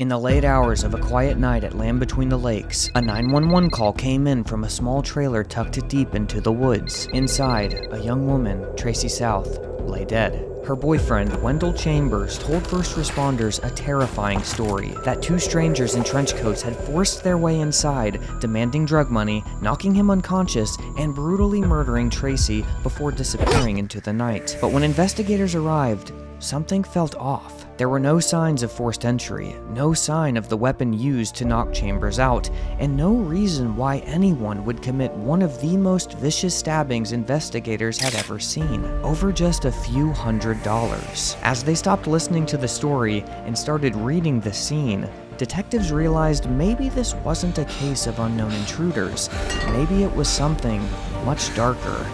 In the late hours of a quiet night at Land Between the Lakes, a 911 call came in from a small trailer tucked deep into the woods. Inside, a young woman, Tracy South, lay dead. Her boyfriend, Wendell Chambers, told first responders a terrifying story that two strangers in trench coats had forced their way inside, demanding drug money, knocking him unconscious, and brutally murdering Tracy before disappearing into the night. But when investigators arrived, something felt off. There were no signs of forced entry, no sign of the weapon used to knock Chambers out, and no reason why anyone would commit one of the most vicious stabbings investigators had ever seen, over just a few $100s. As they stopped listening to the story and started reading the scene, detectives realized maybe this wasn't a case of unknown intruders. Maybe it was something much darker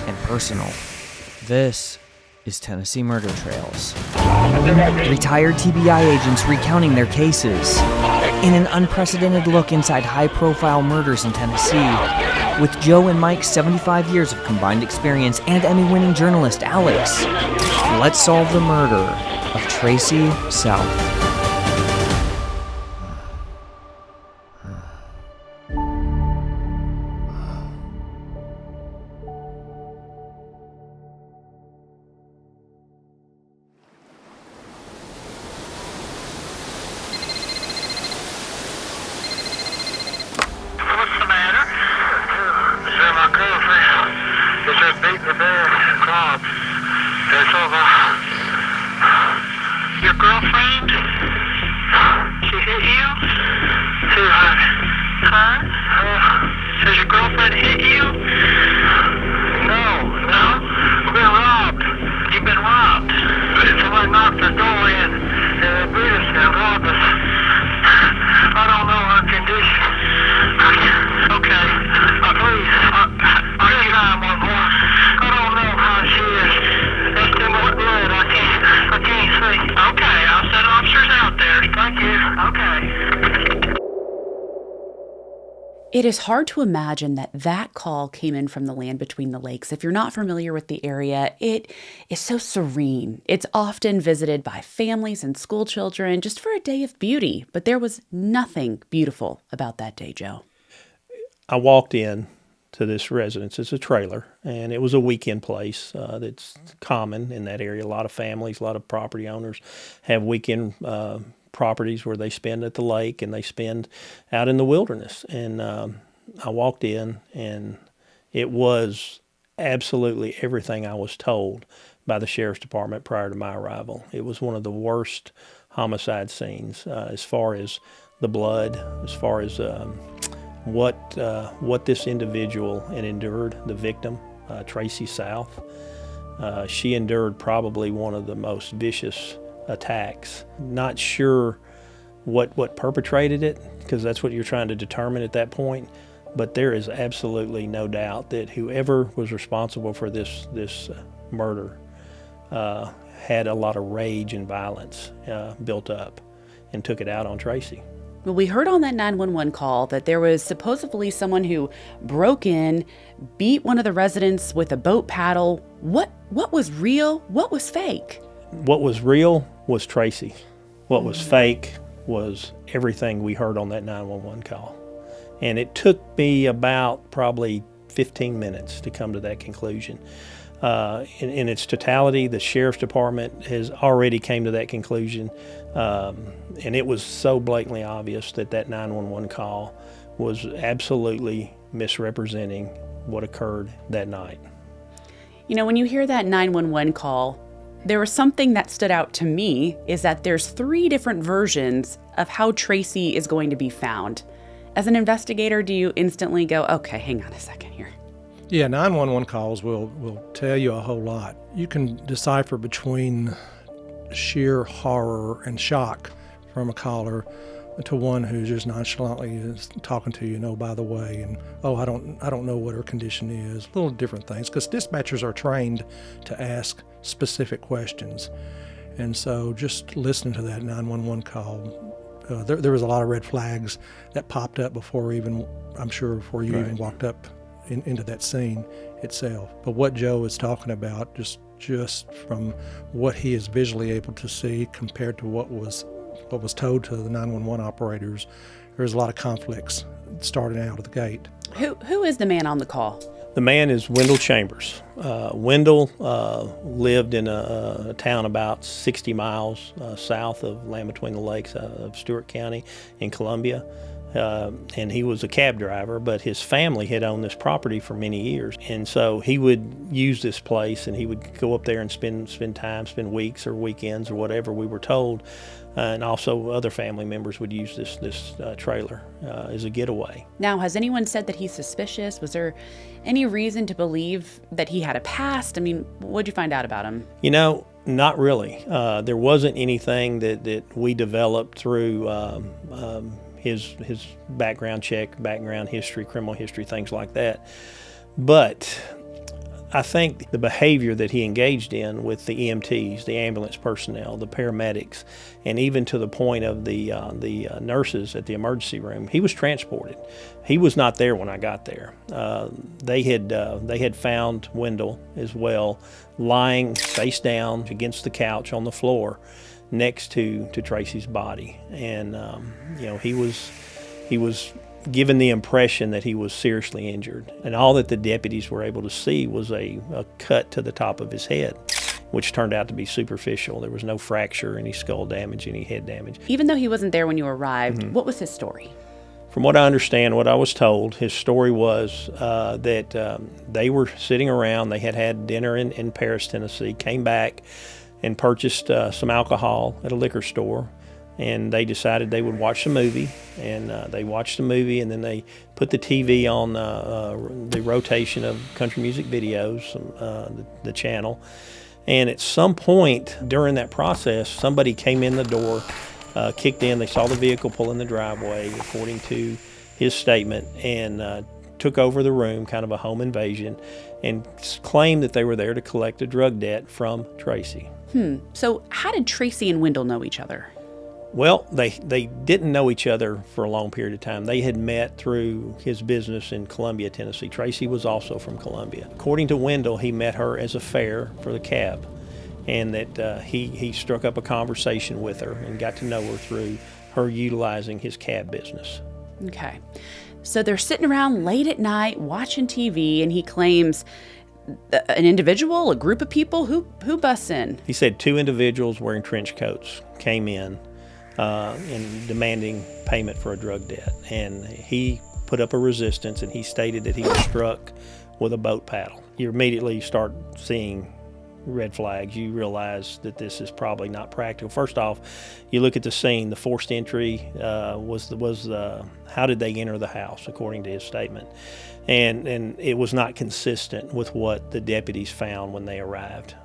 and personal. This is Tennessee Murder Trails. Retired TBI agents recounting their cases in an unprecedented look inside high-profile murders in Tennessee. With Joe and Mike's 75 years of combined experience and Emmy-winning journalist Alex, let's solve the murder of Tracy South. Your girlfriend? She hit you? Huh? Has your girlfriend hit you? No. You've been robbed. You've been robbed. Somebody knocked the door in and they beat us and robbed us. I don't know her condition. Okay. Please. I'll get 911. I don't know how she is. There's too much blood. I can't see. Okay, I'll send officers out there. Thank you. Okay. It is hard to imagine that call came in from the Land Between the Lakes. If you're not familiar with the area, it is so serene. It's often visited by families and school children just for a day of beauty. But there was nothing beautiful about that day, Joe. I walked in to this residence. It's a trailer, and it was a weekend place that's common in that area. A lot of families, a lot of property owners have weekend properties where they spend at the lake and they spend out in the wilderness. And I walked in, and it was absolutely everything I was told by the sheriff's department prior to my arrival. It was one of the worst homicide scenes as far as the blood, as far as what this individual had endured, the victim, Tracy South. She endured probably one of the most vicious attacks. Not sure what perpetrated it, because that's what you're trying to determine at that point, but there is absolutely no doubt that whoever was responsible for this murder had a lot of rage and violence built up and took it out on Tracy. Well, we heard on that 911 call that there was supposedly someone who broke in, beat one of the residents with a boat paddle. What was real? What was fake? What was real was Tracy. What was fake was everything we heard on that 911 call. And it took me about probably 15 minutes to come to that conclusion. In its totality, the sheriff's department has already came to that conclusion. And it was so blatantly obvious that 911 call was absolutely misrepresenting what occurred that night. You know, when you hear that 911 call, there was something that stood out to me, is that there's 3 different versions of how Tracy is going to be found. As an investigator, do you instantly go, okay, hang on a second here? Yeah, 911 calls will tell you a whole lot. You can decipher between sheer horror and shock from a caller to one who just nonchalantly is talking to you, by the way, and I don't know what her condition is. Little different things, because dispatchers are trained to ask specific questions, and so just listening to that 911 call, there was a lot of red flags that popped up before you even walked up into that scene itself. But what Joe is talking about, just from what he is visually able to see compared to what was what was told to the 911 operators, there was a lot of conflicts starting out of the gate. Who is the man on the call? The man is Wendell Chambers. Wendell lived in a town about 60 miles south of Land Between the Lakes of Stewart County in Columbia. And he was a cab driver, but his family had owned this property for many years. And so he would use this place, and he would go up there and spend time, spend weeks or weekends or whatever we were told. And also other family members would use this trailer as a getaway. Now, has anyone said that he's suspicious? Was there any reason to believe that he had a past? I mean, what'd you find out about him? You know, not really. There wasn't anything that we developed through his background check, background history, criminal history, things like that. But I think the behavior that he engaged in with the EMTs, the ambulance personnel, the paramedics, and even to the point of the nurses at the emergency room, he was transported. He was not there when I got there. They had found Wendell as well, lying face down against the couch on the floor next to Tracy's body, and he was given the impression that he was seriously injured, and all that the deputies were able to see was a cut to the top of his head, which turned out to be superficial. There was no fracture, any skull damage, any head damage. Even though he wasn't there when you arrived, what was his story? From what I understand, what I was told, his story was that they were sitting around, they had dinner in Paris, Tennessee, came back and purchased some alcohol at a liquor store, and they decided they would watch the movie, and they watched the movie, and then they put the TV on the rotation of country music videos, the channel, and at some point during that process, somebody came in the door, kicked in, they saw the vehicle pull in the driveway, according to his statement, and took over the room, kind of a home invasion, and claimed that they were there to collect a drug debt from Tracy. So how did Tracy and Wendell know each other? Well, they didn't know each other for a long period of time. They had met through his business in Columbia, Tennessee. Tracy was also from Columbia. According to Wendell, he met her as a fare for the cab, and that he struck up a conversation with her and got to know her through her utilizing his cab business. Okay. So they're sitting around late at night watching TV, and he claims an individual, a group of people, who busts in? He said 2 individuals wearing trench coats came in and demanding payment for a drug debt. And he put up a resistance, and he stated that he was struck with a boat paddle. You immediately start seeing red flags. You realize that this is probably not practical. First off, you look at the scene. The forced entry was how did they enter the house, according to his statement, and it was not consistent with what the deputies found when they arrived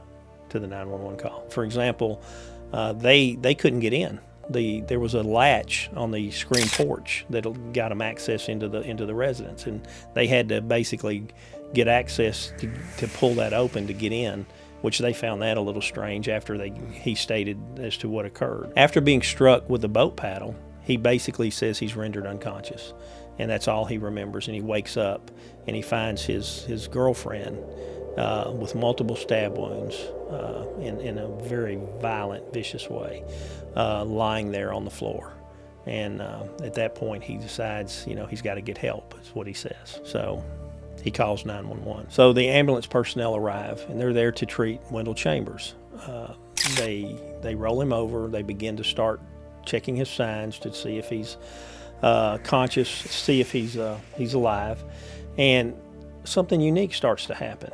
to the 911 call. For example, they couldn't get in. There was a latch on the screen porch that got them access into the residence, and they had to basically get access to pull that open to get in, which they found that a little strange after he stated as to what occurred. After being struck with the boat paddle, he basically says he's rendered unconscious, and that's all he remembers. And he wakes up and he finds his girlfriend with multiple stab wounds in a very violent, vicious way, lying there on the floor. And at that point, he decides, he's got to get help, is what he says. So he calls 911. So the ambulance personnel arrive, and they're there to treat Wendell Chambers. They roll him over. They begin to start checking his signs to see if he's conscious, see if he's alive. And something unique starts to happen.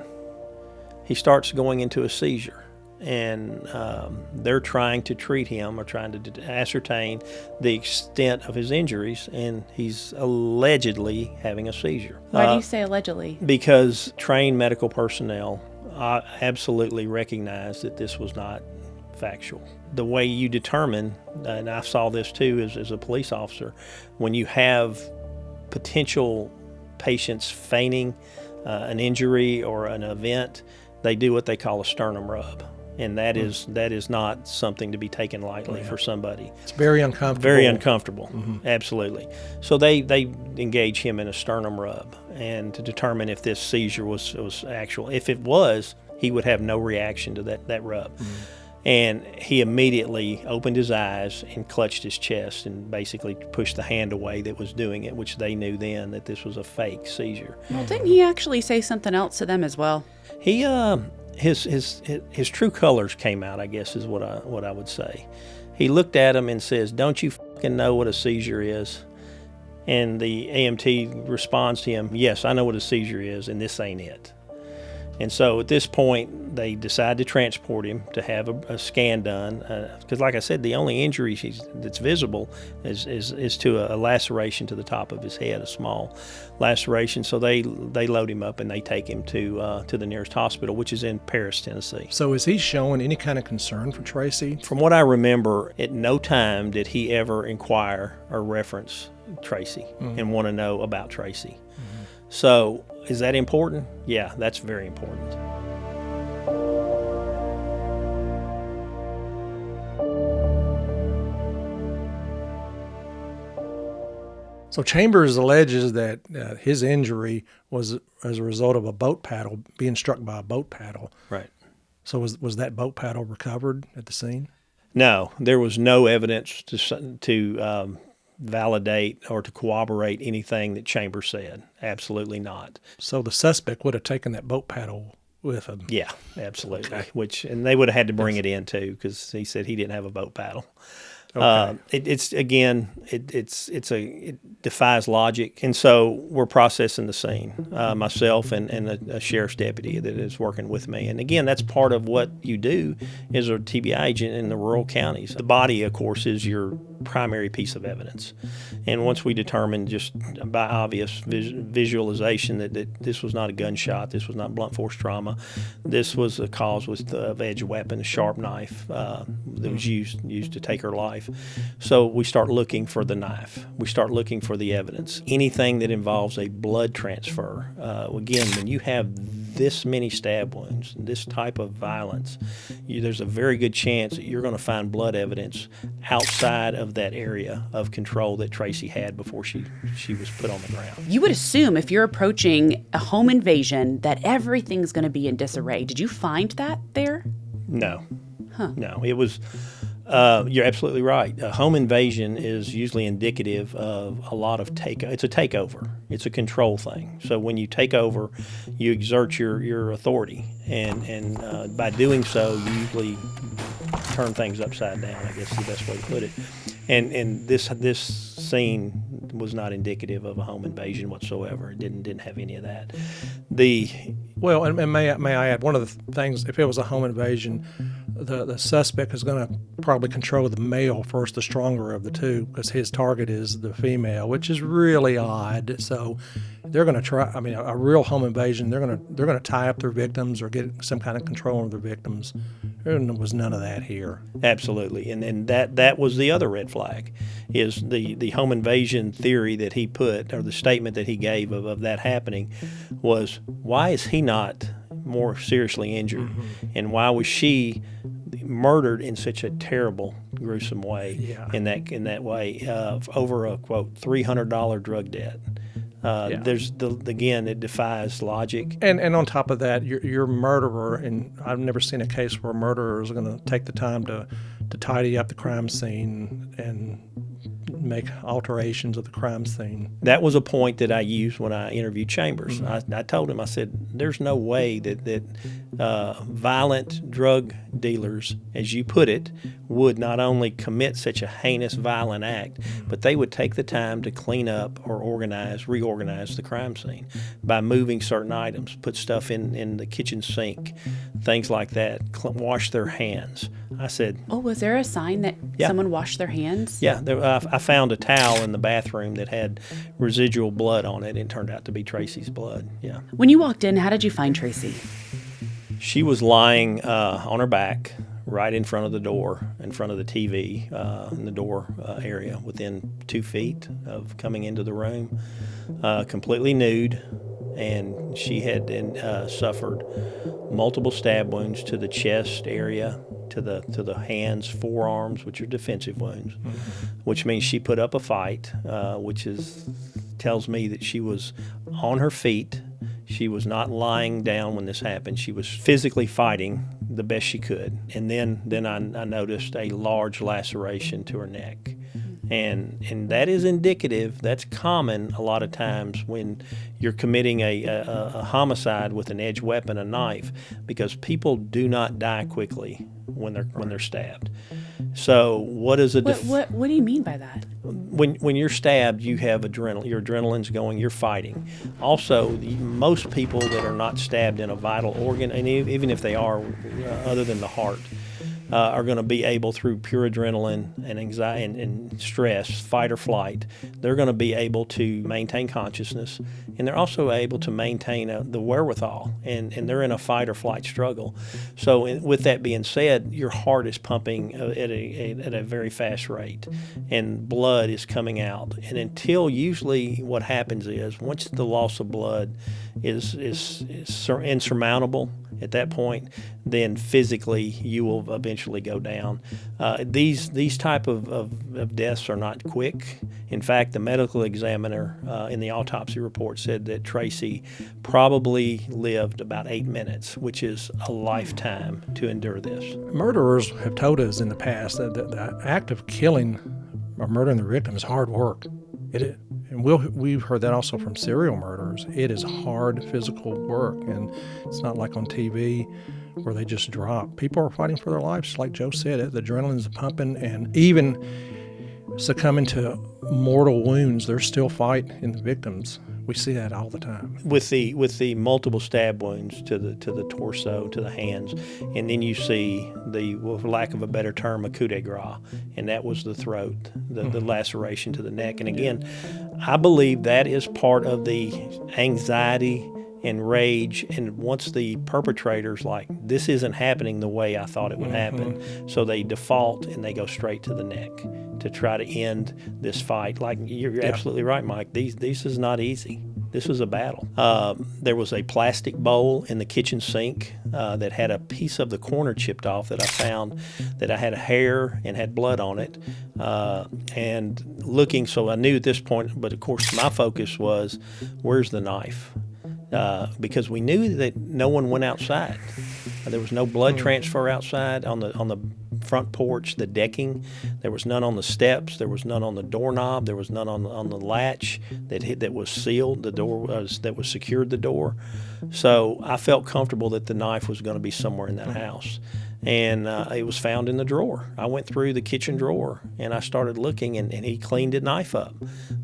He starts going into a seizure, and they're trying to treat him or trying to ascertain the extent of his injuries, and he's allegedly having a seizure. Why do you say allegedly? Because trained medical personnel absolutely recognized that this was not factual. The way you determine, and I saw this too as a police officer, when you have potential patients feigning an injury or an event, they do what they call a sternum rub. And that is not something to be taken lightly for somebody. It's very uncomfortable. Very uncomfortable, absolutely. So they engage him in a sternum rub, and to determine if this seizure was actual. If it was, he would have no reaction to that rub. And he immediately opened his eyes and clutched his chest and basically pushed the hand away that was doing it, which they knew then that this was a fake seizure. Well, didn't he actually say something else to them as well? He his true colors came out, I guess, is what I would say. He looked at him and says, "Don't you fucking know what a seizure is?" And the AMT responds to him, "Yes, I know what a seizure is, and this ain't it." And so at this point, they decide to transport him to have a scan done. Because like I said, the only injury that's visible is to a laceration to the top of his head, a small laceration. So they load him up and they take him to the nearest hospital, which is in Paris, Tennessee. So is he showing any kind of concern for Tracy? From what I remember, at no time did he ever inquire or reference Tracy and want to know about Tracy. So is that important? Yeah, that's very important. So Chambers alleges that his injury was as a result of a boat paddle, being struck by a boat paddle. Right. So was that boat paddle recovered at the scene? No, there was no evidence to validate or to corroborate anything that Chambers said. Absolutely not. So the suspect would have taken that boat paddle with him. Yeah, absolutely. Okay. And they would have had to bring it in too, because he said he didn't have a boat paddle. Okay. It defies logic, and so we're processing the scene, myself and a sheriff's deputy that is working with me. And again, that's part of what you do as a TBI agent in the rural counties. The body, of course, is your primary piece of evidence, and once we determine just by obvious visualization that this was not a gunshot, this was not blunt force trauma, this was a cause with of edged weapon, a sharp knife that was used to take her life. So we start looking for the knife. We start looking for the evidence. Anything that involves a blood transfer. Again, when you have this many stab wounds, this type of violence, there's a very good chance that you're going to find blood evidence outside of that area of control that Tracy had before she was put on the ground. You would assume if you're approaching a home invasion that everything's going to be in disarray. Did you find that there? No. No, it was... you're absolutely right. A home invasion is usually indicative of a lot of it's a takeover. It's a control thing. So when you take over, you exert your authority, and by doing so, you usually turn things upside down, I guess is the best way to put it. And this scene was not indicative of a home invasion whatsoever. It didn't have any of that. Well, and may I add, one of the things, if it was a home invasion, the suspect is going to probably control the male first, the stronger of the two, because his target is the female, which is really odd. So they're going to try. I mean, a real home invasion, they're going to tie up their victims or get some kind of control of their victims. There was none of that here. Absolutely, and that was the other red flag, is the home invasion theory that he put, or the statement that he gave of that happening, was why is he not more seriously injured, and why was she murdered in such a terrible, gruesome way? In that way, over a quote $300 drug debt. There's again, it defies logic. And on top of that, your murderer, and I've never seen a case where a murderer is going to take the time to tidy up the crime scene and make alterations of the crime scene. That was a point that I used when I interviewed Chambers. I told him, I said, there's no way that violent drug dealers, as you put it, would not only commit such a heinous, violent act, but they would take the time to clean up or reorganize the crime scene by moving certain items, put stuff in the kitchen sink, things like that, wash their hands. I said... Oh, was there a sign that someone washed their hands? Yeah, I found a towel in the bathroom that had residual blood on it, and it turned out to be Tracy's blood, yeah. When you walked in, how did you find Tracy? She was lying on her back right in front of the door, in front of the TV, in the door area, within 2 feet of coming into the room, completely nude, and she had suffered multiple stab wounds to the chest area, to the hands, forearms, which are defensive wounds, which means she put up a fight, which tells me that she was on her feet. She was not lying down when this happened. She was physically fighting the best she could. And then I noticed a large laceration to her neck. And that is indicative, that's common a lot of times when you're committing a homicide with an edged weapon, a knife, because people do not die quickly when they're stabbed. So what is a What do you mean by that? when you're stabbed, you have adrenaline. Your adrenaline's going. You're fighting. Also, most people that are not stabbed in a vital organ, and even if they are, other than the heart, are going to be able, through pure adrenaline and anxiety and stress, fight or flight, they're going to be able to maintain consciousness, and they're also able to maintain the wherewithal, and they're in a fight or flight struggle. So with that being said, your heart is pumping at a very fast rate, and blood is coming out. And until, usually what happens is, once the loss of blood is insurmountable at that point, then physically you will eventually go down. These type of deaths are not quick. In fact, the medical examiner in the autopsy report said that Tracy probably lived about 8 minutes, which is a lifetime to endure this. Murderers have told us in the past that the act of killing or murdering the victim is hard work. And we've heard that also from serial murderers. It is hard physical work, and it's not like on TV where they just drop. People are fighting for their lives, just like Joe said. The adrenaline's pumping, and even succumbing to mortal wounds, there's still fight in the victims. We see that all the time. With the multiple stab wounds to the torso, to the hands, and then you see the, for lack of a better term, a coup de grace, and that was the throat, the laceration to the neck. And again, I believe that is part of the anxiety and rage, and once the perpetrator's like, this isn't happening the way I thought it would happen, so they default and they go straight to the neck to try to end this fight. Like, you're absolutely right, Mike. This is not easy. This was a battle. There was a plastic bowl in the kitchen sink that had a piece of the corner chipped off that I found, that I had hair and had blood on it. And looking, so I knew at this point, but of course my focus was, where's the knife? Because we knew that no one went outside. There was no blood transfer outside on the front porch, the decking. There was none on the steps. There was none on the doorknob. There was none on the latch that was sealed. The door that was secured the door. So I felt comfortable that the knife was going to be somewhere in that house. And it was found in the drawer. I went through the kitchen drawer and I started looking, and he cleaned the knife up.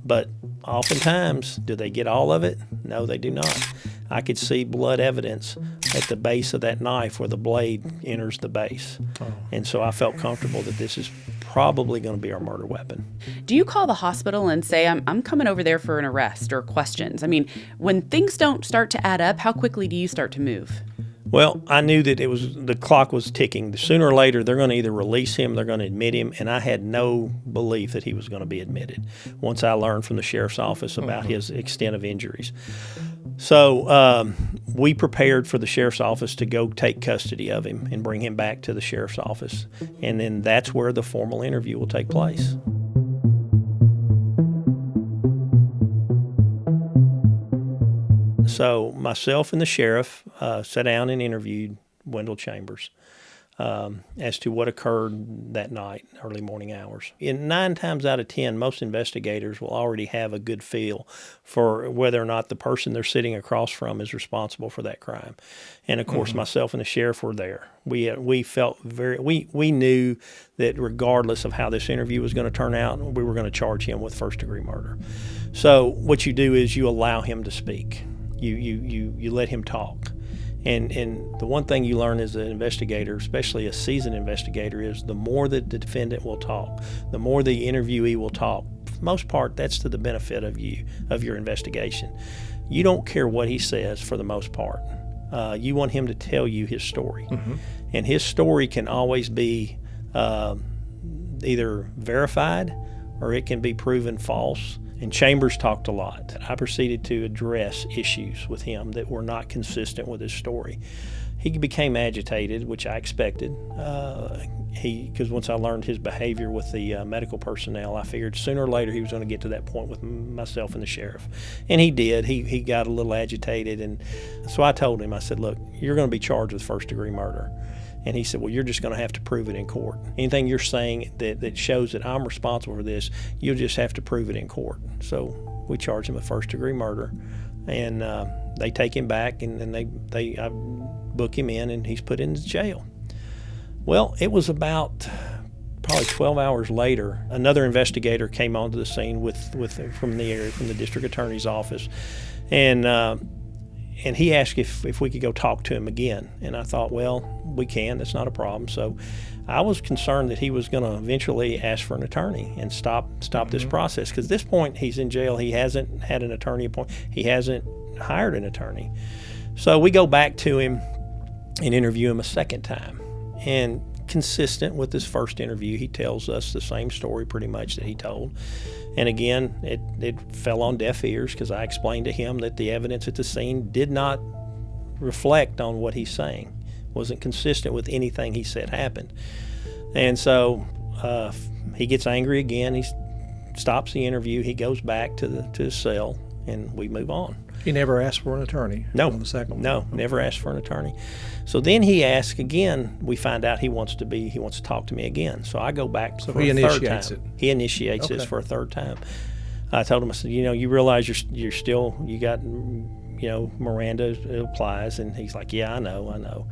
But oftentimes, do they get all of it? No, they do not. I could see blood evidence at the base of that knife where the blade enters the base. And so I felt comfortable that this is probably going to be our murder weapon. Do you call the hospital and say, I'm coming over there for an arrest or questions? I mean, when things don't start to add up, how quickly do you start to move? Well, I knew that the clock was ticking. Sooner or later, they're going to either release him, they're going to admit him, and I had no belief that he was going to be admitted once I learned from the sheriff's office about his extent of injuries. So we prepared for the sheriff's office to go take custody of him and bring him back to the sheriff's office, and then that's where the formal interview will take place. So myself and the sheriff sat down and interviewed Wendell Chambers as to what occurred that night, early morning hours. In 9 times out of 10, most investigators will already have a good feel for whether or not the person they're sitting across from is responsible for that crime. And of course, myself and the sheriff were there. We felt we knew that regardless of how this interview was going to turn out, we were going to charge him with first-degree murder. So what you do is you allow him to speak. You let him talk. And the one thing you learn as an investigator, especially a seasoned investigator, is the more that the defendant will talk, the more the interviewee will talk. For the most part, that's to the benefit of your investigation. You don't care what he says for the most part. You want him to tell you his story. And his story can always be either verified or it can be proven false. And Chambers talked a lot. I proceeded to address issues with him that were not consistent with his story. He became agitated, which I expected. Because once I learned his behavior with the medical personnel, I figured sooner or later he was going to get to that point with myself and the sheriff. And he did. He got a little agitated. And so I told him, I said, look, you're going to be charged with first-degree murder. And he said, well, you're just going to have to prove it in court. Anything you're saying that shows that I'm responsible for this, you'll just have to prove it in court. So we charge him with first-degree murder. And they take him back, and I book him in, and he's put into jail. Well, it was about probably 12 hours later, another investigator came onto the scene from the district attorney's office, and he asked if we could go talk to him again. And I thought, well, we can. That's not a problem. So I was concerned that he was going to eventually ask for an attorney and stop this process, because at this point he's in jail. He hasn't had an attorney appointed. He hasn't hired an attorney. So we go back to him and interview him a second time. And consistent with his first interview, he tells us the same story pretty much that he told. And again, it fell on deaf ears, because I explained to him that the evidence at the scene did not reflect on what he's saying, wasn't consistent with anything he said happened. And so he gets angry again. He stops the interview. He goes back to his cell, and we move on. He never asked for an attorney? No. On the second one? No, never asked for an attorney. So then he asks again. We find out he wants to talk to me again. So I go back for a third time. He initiates it. He initiates this for a third time. I told him, I said, you realize you got, Miranda applies. And he's like, yeah, I know.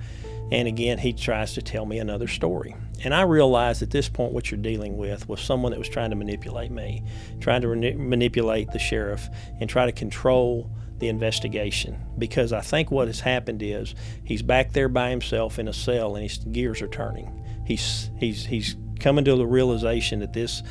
And again, he tries to tell me another story. And I realized at this point what you're dealing with was someone that was trying to manipulate me, trying to manipulate the sheriff, and try to control the investigation. Because I think what has happened is he's back there by himself in a cell, and his gears are turning. He's coming to the realization that this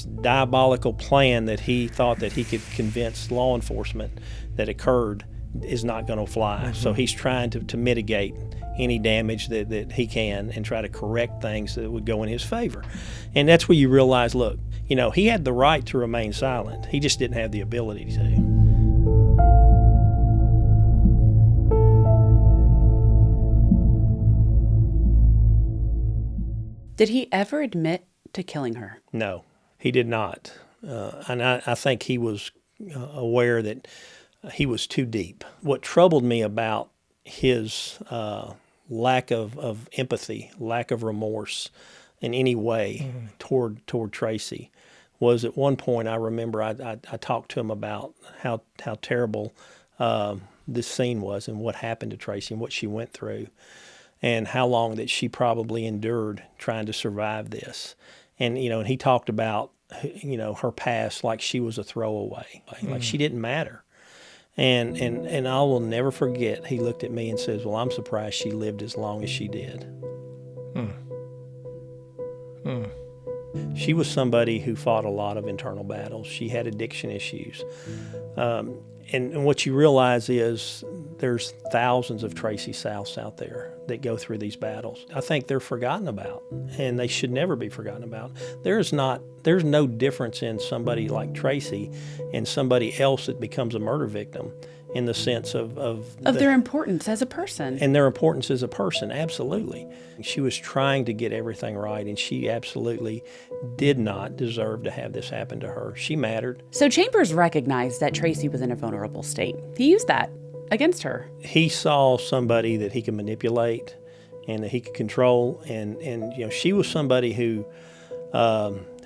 diabolical plan that he thought that he could convince law enforcement that occurred is not going to fly. So he's trying to mitigate any damage that he can and try to correct things that would go in his favor. And that's where you realize, look, he had the right to remain silent. He just didn't have the ability to. Did he ever admit to killing her? No, he did not. And I think he was aware that he was too deep. What troubled me about his lack of empathy, lack of remorse in any way toward Tracy was, at one point I remember I talked to him about how terrible this scene was and what happened to Tracy and what she went through, and how long that she probably endured trying to survive this. And and he talked about her past like she was a throwaway, like she didn't matter. And I will never forget, he looked at me and says, well, I'm surprised she lived as long as she did. She was somebody who fought a lot of internal battles. She had addiction issues. And what you realize is there's thousands of Tracy Souths out there that go through these battles. I think they're forgotten about, and they should never be forgotten about. There's no difference in somebody like Tracy and somebody else that becomes a murder victim in the sense of their importance as a person. And their importance as a person, absolutely. She was trying to get everything right, and she absolutely did not deserve to have this happen to her. She mattered. So Chambers recognized that Tracy was in a vulnerable state. He used that against her. He saw somebody that he could manipulate and that he could control, and she was somebody who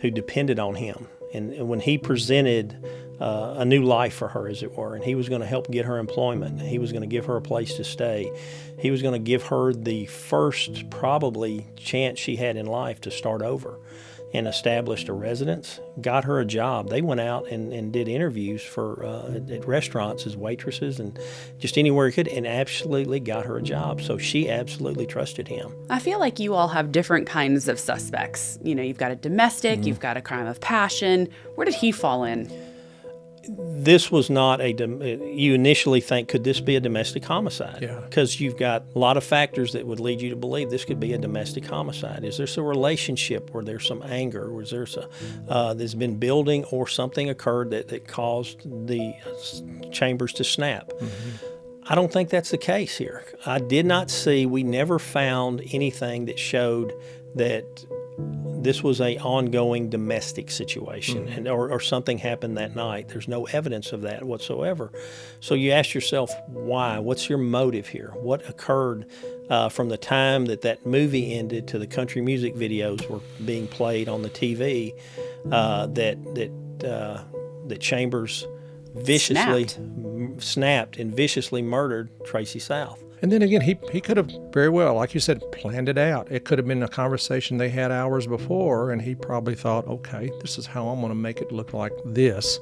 depended on him. And when he presented a new life for her, as it were, and he was going to help get her employment, he was going to give her a place to stay, he was going to give her the first probably chance she had in life to start over, and established a residence, got her a job. They went out and did interviews at restaurants as waitresses and just anywhere he could, and absolutely got her a job. So she absolutely trusted him. I feel like you all have different kinds of suspects. You've got a domestic, you've got a crime of passion. Where did he fall in? This was not you initially think, could this be a domestic homicide? Yeah. Because you've got a lot of factors that would lead you to believe this could be a domestic homicide. Is there a relationship where there's some anger? Was there there's been building, or something occurred that caused the Chambers to snap? I don't think that's the case here. I did not see, we never found anything that showed that this was a ongoing domestic situation, and or something happened that night. There's no evidence of that whatsoever. So you ask yourself, why? What's your motive here? What occurred from the time that movie ended to the country music videos were being played on the TV that Chambers viciously snapped and viciously murdered Tracy South? And then again, he could have very well, like you said, planned it out. It could have been a conversation they had hours before, and he probably thought, okay, this is how I'm going to make it look like this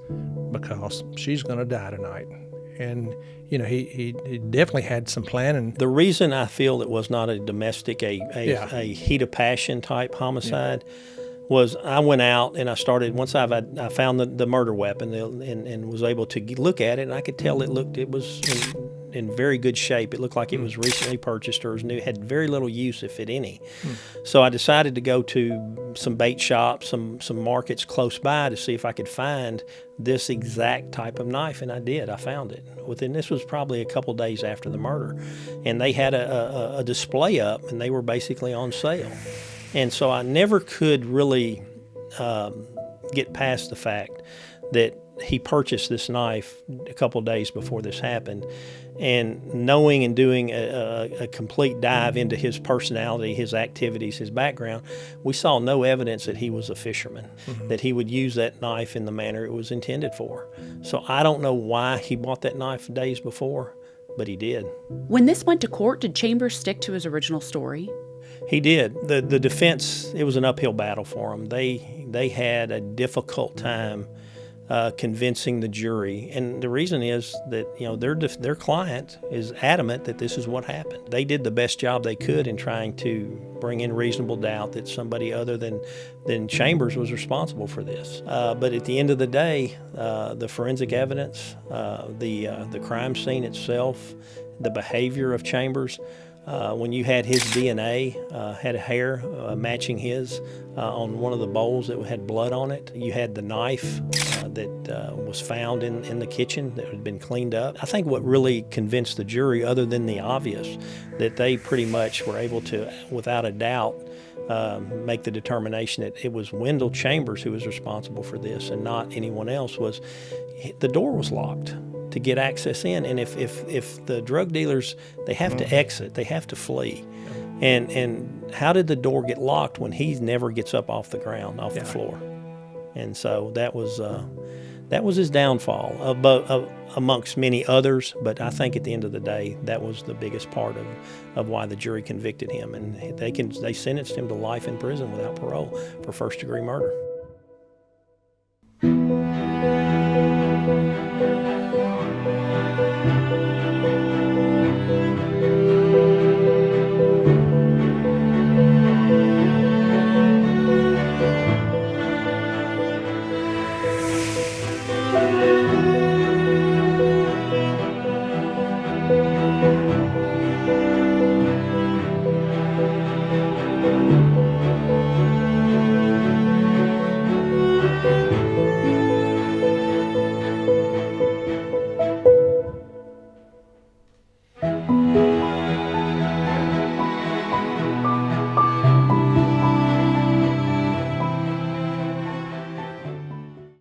because she's going to die tonight. And, you know, he definitely had some planning. The reason I feel it was not a domestic, a heat of passion type homicide was I went out and I started, once I found the murder weapon and was able to look at it, and I could tell it was in very good shape. It looked like it was recently purchased or was new, had very little use, if it any. So I decided to go to some bait shops, some markets close by to see if I could find this exact type of knife, and I did. I found it. This was probably a couple days after the murder, and they had a display up, and they were basically on sale. And so I never could really get past the fact that he purchased this knife a couple of days before this happened. And knowing and doing a complete dive into his personality, his activities, his background, we saw no evidence that he was a fisherman, that he would use that knife in the manner it was intended for. So I don't know why he bought that knife days before, but he did. When this went to court, did Chambers stick to his original story? He did. The defense, it was an uphill battle for him. They had a difficult time convincing the jury, and the reason is that their client is adamant that this is what happened. They did the best job they could in trying to bring in reasonable doubt that somebody other than Chambers was responsible for this. But at the end of the day, the forensic evidence, the crime scene itself, the behavior of Chambers. When you had his DNA, had a hair matching his on one of the bowls that had blood on it. You had the knife that was found in the kitchen that had been cleaned up. I think what really convinced the jury, other than the obvious, that they pretty much were able to, without a doubt, make the determination that it was Wendell Chambers who was responsible for this and not anyone else, was the door was locked to get access in. And if the drug dealers, they have to exit, they have to flee. And how did the door get locked when he never gets up off the ground, off the floor? And so that was his downfall, amongst many others. But I think at the end of the day, that was the biggest part of why the jury convicted him. And they sentenced him to life in prison without parole for first-degree murder.